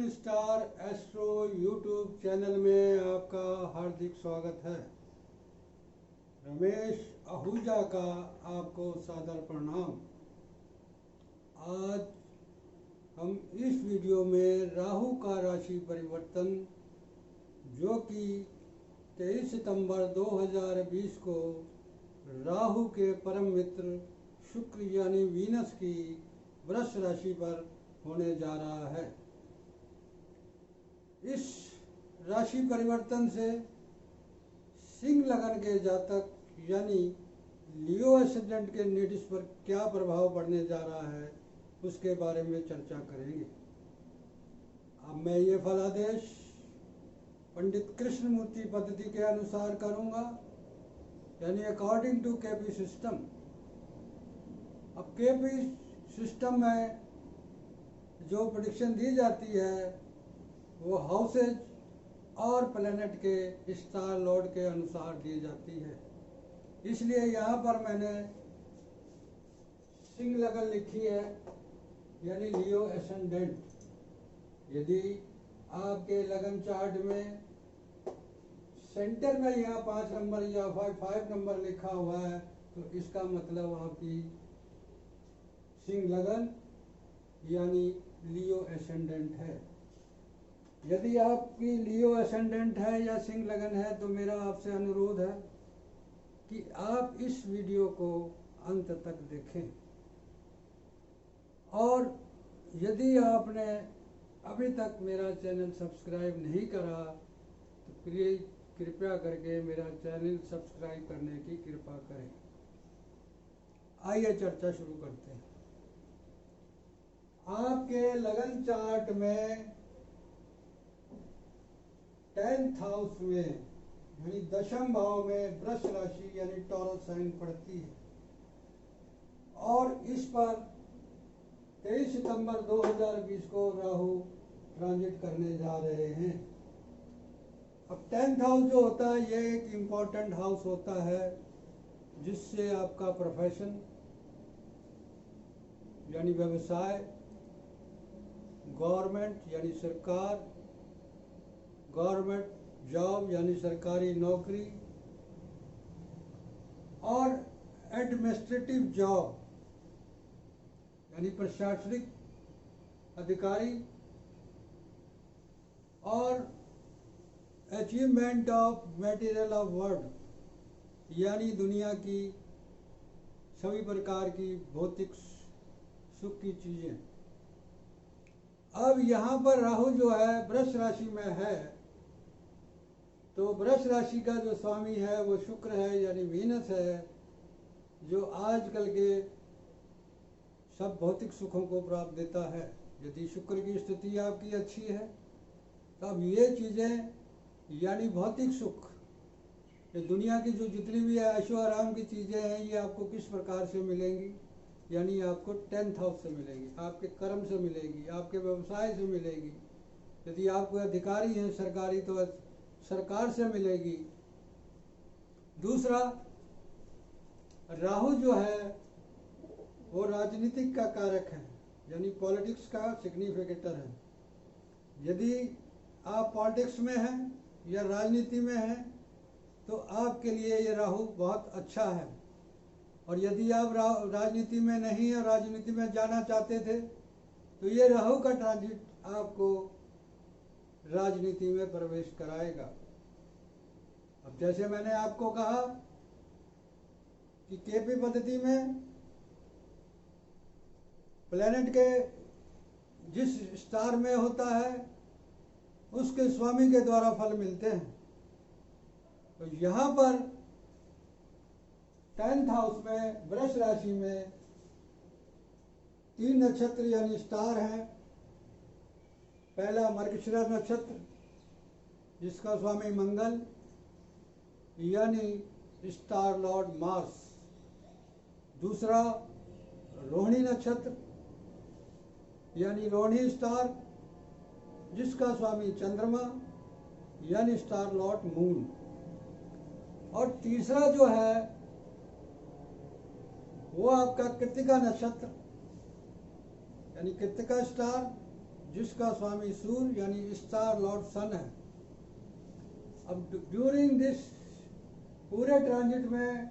Moon star astro YouTube channel में आपका हार्दिक स्वागत है। रमेश आहूजा का आपको सादर प्रणाम। आज हम इस वीडियो में राहु का राशि परिवर्तन जो कि 23 सितंबर 2020 को राहु के परम मित्र शुक्र यानी वीनस की वृष राशि पर होने जा रहा है। इस राशि परिवर्तन से सिंह लगन के जातक यानी लियो एसेंडेंट के नेटिव्स पर क्या प्रभाव पड़ने जा रहा है उसके बारे में चर्चा करेंगे। अब मैं ये फलादेश पंडित कृष्णमूर्ति पद्धति के अनुसार करूंगा, यानी अकॉर्डिंग टू केपी सिस्टम। अब केपी सिस्टम में जो प्रेडिक्शन दी जाती है वो हाउसेज और प्लैनेट के स्टार लॉर्ड के अनुसार दी जाती है। इसलिए यहाँ पर मैंने सिंह लगन लिखी है, यानी लियो एसेंडेंट। यदि आपके लगन चार्ट में सेंटर में यहाँ 5 नंबर या 5 नंबर लिखा हुआ है तो इसका मतलब आपकी सिंह लगन यानी लियो एसेंडेंट है। यदि आपकी लियो एसेंडेंट है या सिंह लगन है तो मेरा आपसे अनुरोध है कि आप इस वीडियो को अंत तक देखें, और यदि आपने अभी तक मेरा चैनल सब्सक्राइब नहीं करा तो प्लीज कृपया करके मेरा चैनल सब्सक्राइब करने की कृपा करें। आइए चर्चा शुरू करते हैं। आपके लगन चार्ट में 10th हाउस में यानी 10th भाव में वृष राशि यानी टॉरस साइन पड़ती है, और इस पर 23 सितंबर 2020 को राहु ट्रांजिट करने जा रहे हैं। अब 10th हाउस जो होता है ये एक इम्पॉर्टेंट हाउस होता है जिससे आपका प्रोफेशन यानी व्यवसाय, गवर्नमेंट यानी सरकार, गवर्नमेंट जॉब यानी सरकारी नौकरी, और एडमिनिस्ट्रेटिव जॉब यानी प्रशासनिक अधिकारी, और achievement of material of world यानी दुनिया की सभी प्रकार की भौतिक सुख की चीजें। अब यहाँ पर राहु जो है वृष राशि में है, तो वृष राशि का जो स्वामी है वो शुक्र है यानी वीनस है, जो आजकल के सब भौतिक सुखों को प्राप्त देता है। यदि शुक्र की स्थिति आपकी अच्छी है तब ये चीज़ें यानी भौतिक सुख, ये दुनिया की जो जितनी भी ऐशो आराम की चीज़ें हैं ये आपको किस प्रकार से मिलेंगी, यानी आपको 10th हाउस से मिलेगी, आपके कर्म से मिलेगी, आपके व्यवसाय से मिलेगी। यदि आप कोई अधिकारी हैं सरकारी तो सरकार से मिलेगी। दूसरा, राहु जो है वो राजनीतिक का कारक है यानी पॉलिटिक्स का सिग्निफिकेटर है। यदि आप पॉलिटिक्स में हैं या राजनीति में हैं तो आपके लिए ये राहु बहुत अच्छा है, और यदि आप राजनीति में नहीं और राजनीति में जाना चाहते थे तो ये राहु का ट्रांजिट आपको राजनीति में प्रवेश कराएगा। अब जैसे मैंने आपको कहा कि केपी पद्धति में प्लेनेट के जिस स्टार में होता है उसके स्वामी के द्वारा फल मिलते हैं। तो यहाँ पर 10th हाउस में वृष राशि में 3 नक्षत्र यानी स्टार हैं। पहला मृगशिरा नक्षत्र जिसका स्वामी मंगल यानी स्टार लॉर्ड मार्स। दूसरा रोहिणी नक्षत्र यानी रोहिणी स्टार जिसका स्वामी चंद्रमा यानी स्टार लॉर्ड मून। और तीसरा जो है वो आपका कृत्तिका नक्षत्र यानी कृत्तिका स्टार जिसका स्वामी सूर्य यानी स्टार लॉर्ड सन है। अब ड्यूरिंग दिस पूरे ट्रांजिट में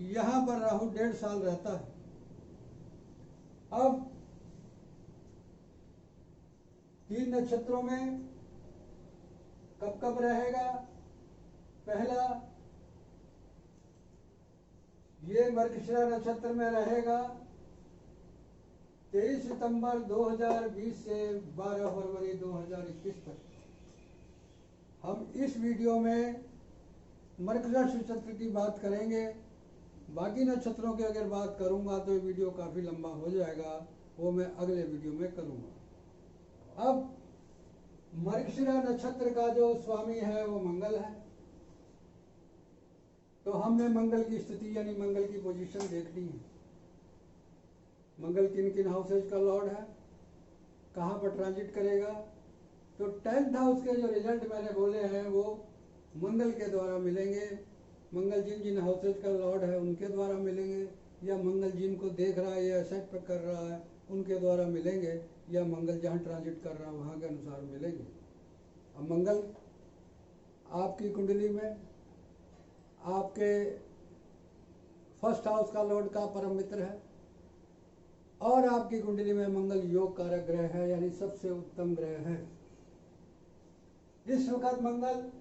यहाँ पर राहु 1.5 साल रहता है। अब 3 नक्षत्रों में कब कब रहेगा? पहला, ये मृगशिरा नक्षत्र में रहेगा 23 सितंबर 2020 से 12 फरवरी 2021 तक। हम इस वीडियो में मृगशिरा नक्षत्र की बात करेंगे। बाकी नक्षत्रों की अगर बात करूंगा तो ये वीडियो काफ़ी लंबा हो जाएगा, वो मैं अगले वीडियो में करूंगा। अब मृगशिरा नक्षत्र का जो स्वामी है वो मंगल है। तो हमने मंगल की स्थिति यानी मंगल की पोजीशन देख ली है। मंगल किन किन हाउसेज का लॉर्ड है, कहाँ पर ट्रांजिट करेगा। तो 10th हाउस के जो रिजल्ट मैंने बोले हैं वो मंगल के द्वारा मिलेंगे। मंगल जिन जिन हाउसेज का लॉर्ड है उनके द्वारा मिलेंगे, या मंगल जिनको देख रहा है या असेप्ट कर रहा है उनके द्वारा मिलेंगे, या मंगल जहाँ ट्रांजिट कर रहा है वहाँ के अनुसार मिलेंगे। अब मंगल आपकी कुंडली में आपके 1st हाउस का लॉर्ड का परम मित्र है, और आपकी कुंडली में मंगल योग कारक ग्रह है, यानी सबसे उत्तम ग्रह है। इस वक्त मंगल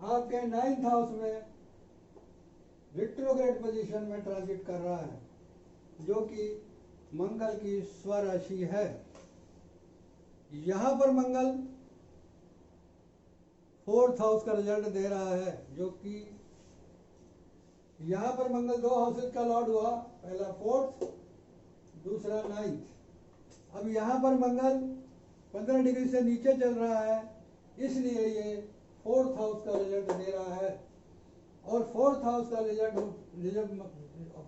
आपके 9th हाउस में रिट्रोग्रेड पोजीशन में ट्रांजिट कर रहा है, जो कि मंगल की स्वराशि है। यहाँ पर मंगल 4th हाउस का रिजल्ट दे रहा है, जो कि यहाँ पर मंगल 2 हाउसेज का लॉर्ड हुआ, पहला 4th, दूसरा 9th। अब यहाँ पर मंगल 15 डिग्री से नीचे चल रहा है, इसलिए ये 4th हाउस का रिजल्ट दे रहा है। और 4th हाउस का रिजल्ट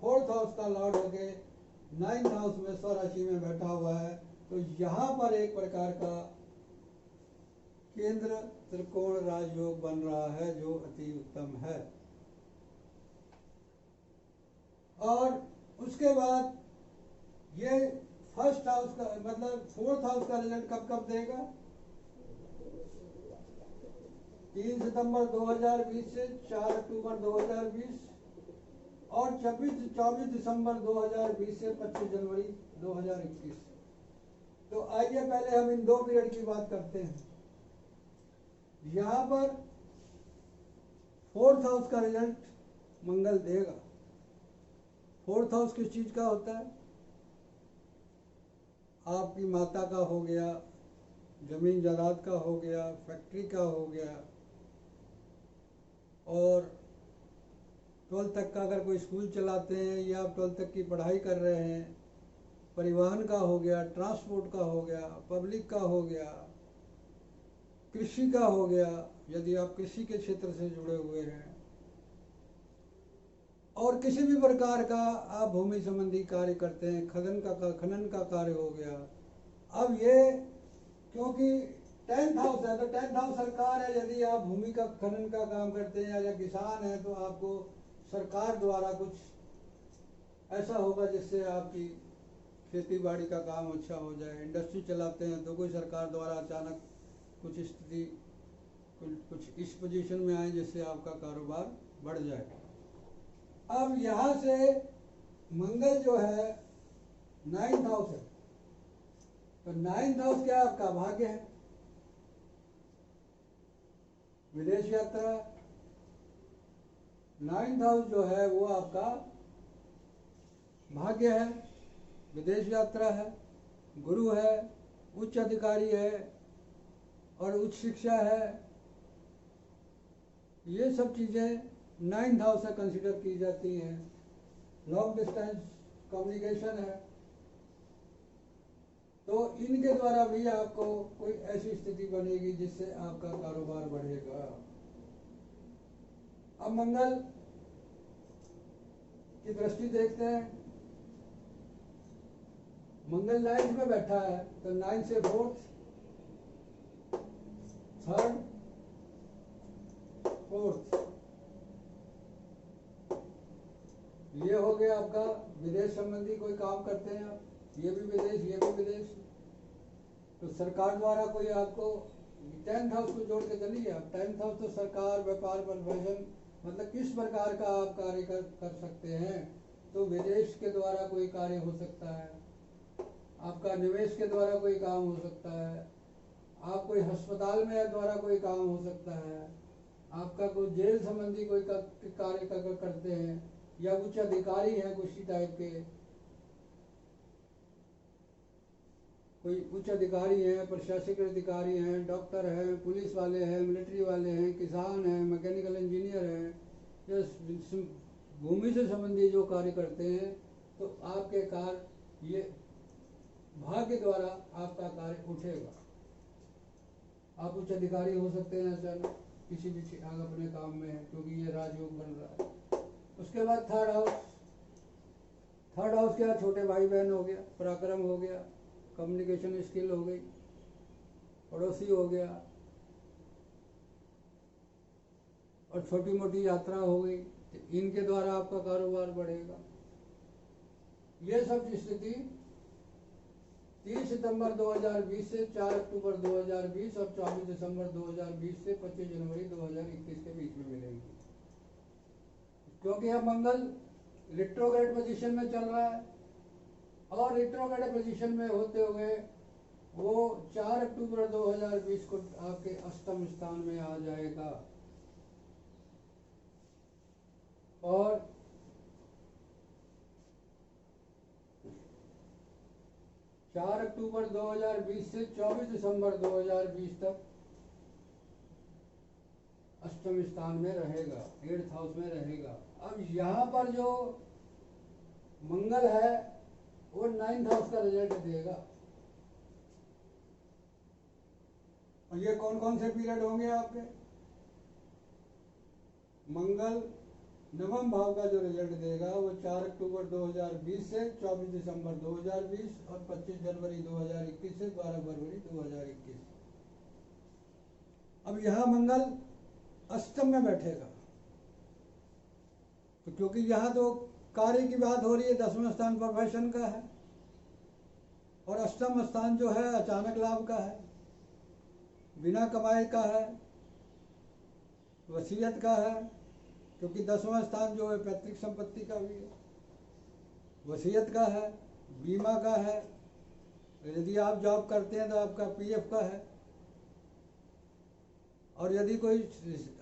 4th हाउस का लॉर्ड होके 9th हाउस में स्वराशि में बैठा हुआ है। तो यहाँ पर एक प्रकार का केंद्र त्रिकोण राजयोग बन रहा है, जो अति उत्तम है। और उसके बाद ये 1st हाउस का मतलब 4th हाउस का रिजल्ट कब कब देगा? 3 सितंबर 2020 से 4 अक्टूबर 2020 और 24 दिसंबर 2020 से 25 जनवरी 2021। तो आइए पहले हम इन 2 पीरियड की बात करते हैं। यहाँ पर 4th हाउस का रिजल्ट मंगल देगा। 4th हाउस किस चीज का होता है? आपकी माता का हो गया, जमीन जायदाद का हो गया, फैक्ट्री का हो गया, और 12th तक का अगर कोई स्कूल चलाते हैं या आप 12th तक की पढ़ाई कर रहे हैं, परिवहन का हो गया, ट्रांसपोर्ट का हो गया, पब्लिक का हो गया, कृषि का हो गया, यदि आप कृषि के क्षेत्र से जुड़े हुए हैं, और किसी भी प्रकार का आप भूमि संबंधी कार्य करते हैं, खनन का कार्य हो गया। अब ये क्योंकि 10th हाउस है, तो 10th हाउस सरकार है। यदि आप भूमि का खनन का काम करते हैं या किसान हैं, तो आपको सरकार द्वारा कुछ ऐसा होगा जिससे आपकी खेती बाड़ी का काम अच्छा हो जाए। इंडस्ट्री चलाते हैं तो कोई सरकार द्वारा अचानक कुछ स्थिति कुछ इस पोजीशन में आए जिससे आपका कारोबार बढ़ जाए। अब यहाँ से मंगल जो है 9th हाउस है, तो 9th हाउस क्या आपका भाग्य है, विदेश यात्रा। 9th हाउस जो है वो आपका भाग्य है, विदेश यात्रा है, गुरु है, उच्च अधिकारी है और उच्च शिक्षा है। ये सब चीज़ें 9th हाउस से कंसिडर की जाती हैं। लॉन्ग डिस्टेंस कम्युनिकेशन है, तो इनके द्वारा भी आपको कोई ऐसी स्थिति बनेगी जिससे आपका कारोबार बढ़ेगा। अब मंगल की दृष्टि देखते हैं। मंगल 9th में बैठा है, तो 9 से 4th, 3rd, 4th, ये हो गया आपका विदेश संबंधी कोई काम करते हैं आप, ये भी विदेश, ये भी विदेश। तो सरकार द्वारा कोई आपको 10th हाउस को जोड़ के चलिए। अब 10th हाउस तो सरकार, व्यापार, प्रोफेशन, मतलब किस प्रकार का आप कार्य कर सकते हैं। तो विदेश के द्वारा कोई कार्य हो सकता है, आपका निवेश के द्वारा कोई काम हो सकता है, आप कोई अस्पताल में द्वारा कोई काम हो सकता है, आपका कोई जेल संबंधी कोई कार्य करते हैं, या उच्च अधिकारी हैं किसी टाइप के, कोई उच्च अधिकारी हैं, प्रशासनिक अधिकारी हैं, डॉक्टर हैं, पुलिस वाले हैं, मिलिट्री वाले हैं, किसान हैं, मैकेनिकल इंजीनियर हैं, या भूमि से संबंधी जो कार्य करते हैं, तो आपके कार्य ये भाग्य द्वारा आपका कार्य उठेगा। आप उच्च अधिकारी हो सकते हैं अचानक किसी भी अपने काम में है, क्योंकि ये राजयोग बन रहा है। उसके बाद थर्ड हाउस क्या, छोटे भाई बहन हो गया, पराक्रम हो गया, कम्युनिकेशन स्किल हो गई, पड़ोसी हो गया, और छोटी मोटी यात्रा हो गई। तो इनके द्वारा आपका कारोबार बढ़ेगा। ये सब स्थिति 30 सितंबर 2020 से 4 अक्टूबर 2020 और 24 दिसंबर 2020 से 25 जनवरी 2021 के बीच में मिलेगी, क्योंकि अब मंगल रिट्रोग्रेड पोजीशन में चल रहा है, और रिट्रोग्रेड पोजीशन में होते हुए वो 4 अक्टूबर 2020 को आपके अष्टम स्थान में आ जाएगा। और 4 अक्टूबर 2020 से 24 दिसंबर 2020 तक अष्टम स्थान में रहेगा, 8th हाउस में रहेगा। अब यहाँ पर जो मंगल है वो 9th हाउस का रिजल्ट देगा। और ये कौन कौन से पीरियड होंगे आपके? मंगल नवम भाव का जो रिजल्ट देगा वो 4 अक्टूबर 2020 से 24 दिसंबर 2020 और 25 जनवरी 2021 से 12 फरवरी 2021। अब यहाँ मंगल अष्टम में बैठेगा, तो क्योंकि यहाँ तो कार्य की बात हो रही है, 10वां स्थान प्रोफेशन का है, और अष्टम स्थान जो है अचानक लाभ का है, बिना कमाई का है, वसीयत का है, क्योंकि 10वां स्थान जो है पैतृक संपत्ति का भी है, वसीयत का है, बीमा का है, यदि आप जॉब करते हैं तो आपका पीएफ का है, और यदि कोई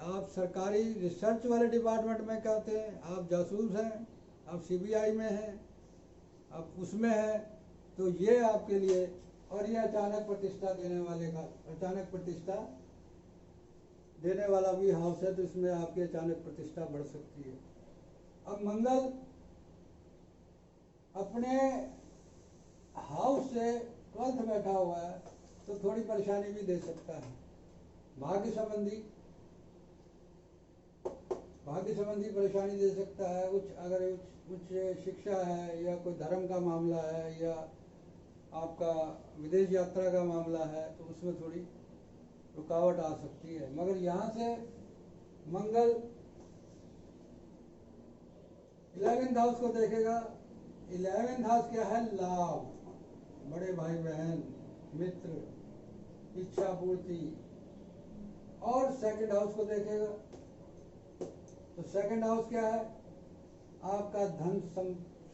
आप सरकारी रिसर्च वाले डिपार्टमेंट में कहते हैं, आप जासूस हैं, आप सीबीआई में हैं, आप उसमें हैं, तो ये आपके लिए, और ये अचानक प्रतिष्ठा देने वाले का, अचानक प्रतिष्ठा देने वाला भी हाउस है, तो इसमें आपकी अचानक प्रतिष्ठा बढ़ सकती है। अब मंगल अपने हाउस से 12th बैठा हुआ है, तो थोड़ी परेशानी भी दे सकता है। भाग्य संबंधी परेशानी दे सकता है। अगर उच्च शिक्षा है, या कोई धर्म का मामला है, या आपका विदेश यात्रा का मामला है, तो उसमें थोड़ी रुकावट आ सकती है। मगर यहाँ से मंगल 11th हाउस को देखेगा। 11th हाउस क्या है? लाभ, बड़े भाई बहन, मित्र, इच्छा पूर्ति। और 2nd हाउस को देखेगा, तो 2nd हाउस क्या है? आपका धन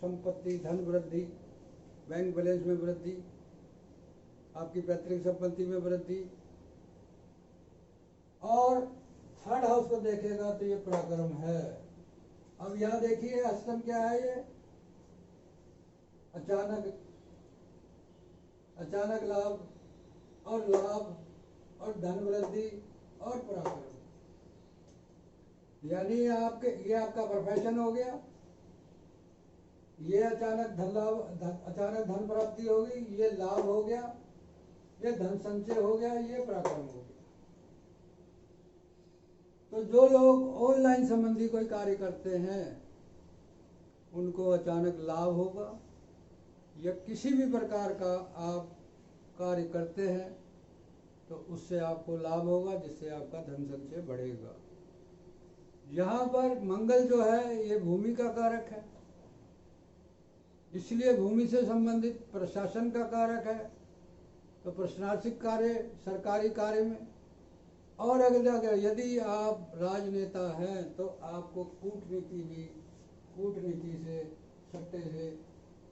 संपत्ति, धन वृद्धि, बैंक बैलेंस में वृद्धि, आपकी पैतृक संपत्ति में वृद्धि। और 3rd हाउस को देखेगा तो ये पराक्रम है। अब यहाँ देखिए अष्टम क्या है? ये अचानक लाभ और धन वृद्धि और पराक्रम, यानी ये आपका प्रोफेशन हो गया, ये अचानक धन प्राप्ति होगी, ये लाभ हो गया, ये धन संचय हो गया, ये पराक्रम हो गया। तो जो लोग ऑनलाइन संबंधी कोई कार्य करते हैं उनको अचानक लाभ होगा, या किसी भी प्रकार का आप कार्य करते हैं तो उससे आपको लाभ होगा, जिससे आपका धन संचय बढ़ेगा। यहाँ पर मंगल जो है ये भूमि का कारक है, इसलिए भूमि से संबंधित प्रशासन का कारक है, तो प्रशासनिक कार्य, सरकारी कार्य में, और अगर यदि आप राजनेता हैं तो आपको कूटनीति से, सट्टे से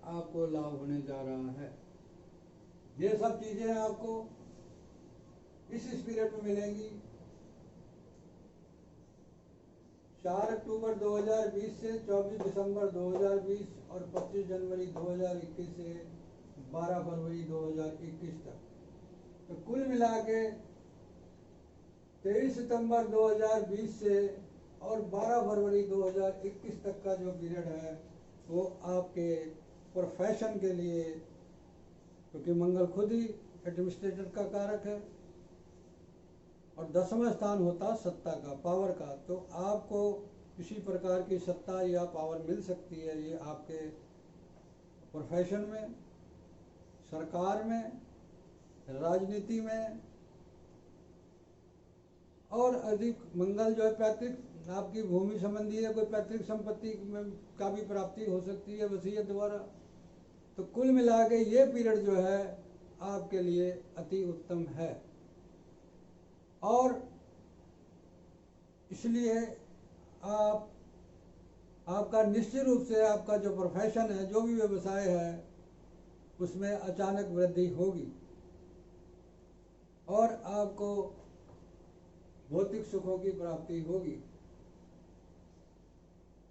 आपको लाभ होने जा रहा है। ये सब चीजें आपको इस पीरियड में मिलेंगी। 4 अक्टूबर 2020 से 24 दिसंबर 2020 और 25 जनवरी 2021 से 12 फरवरी 2021 तक। तो कुल मिला के 23 सितंबर 2020 से और 12 फरवरी 2021 तक का जो पीरियड है वो आपके प्रोफेशन के लिए, क्योंकि मंगल खुद ही एडमिनिस्ट्रेटर का कारक है और 10वां स्थान होता सत्ता का, पावर का। तो आपको किसी प्रकार की सत्ता या पावर मिल सकती है, ये आपके प्रोफेशन में, सरकार में, राजनीति में। और अधिक मंगल जो है पैतृक, आपकी भूमि संबंधी है, कोई पैतृक संपत्ति में का भी प्राप्ति हो सकती है वसीयत द्वारा। तो कुल मिला के ये पीरियड जो है आपके लिए अति उत्तम है। और इसलिए आपका निश्चित रूप से आपका जो प्रोफेशन है, जो भी व्यवसाय है, उसमें अचानक वृद्धि होगी और आपको भौतिक सुखों की प्राप्ति होगी।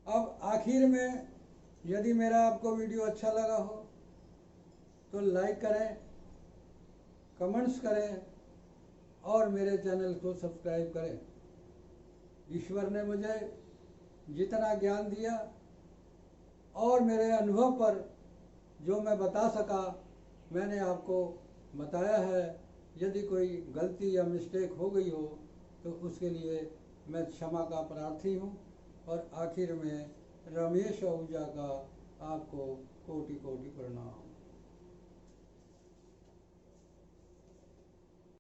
अब आखिर में, यदि मेरा आपको वीडियो अच्छा लगा हो तो लाइक करें, कमेंट्स करें और मेरे चैनल को सब्सक्राइब करें। ईश्वर ने मुझे जितना ज्ञान दिया और मेरे अनुभव पर जो मैं बता सका मैंने आपको बताया है। यदि कोई गलती या मिस्टेक हो गई हो तो उसके लिए मैं क्षमा का प्रार्थी हूँ। और आखिर में रमेश आहूजा का आपको कोटि कोटि प्रणाम।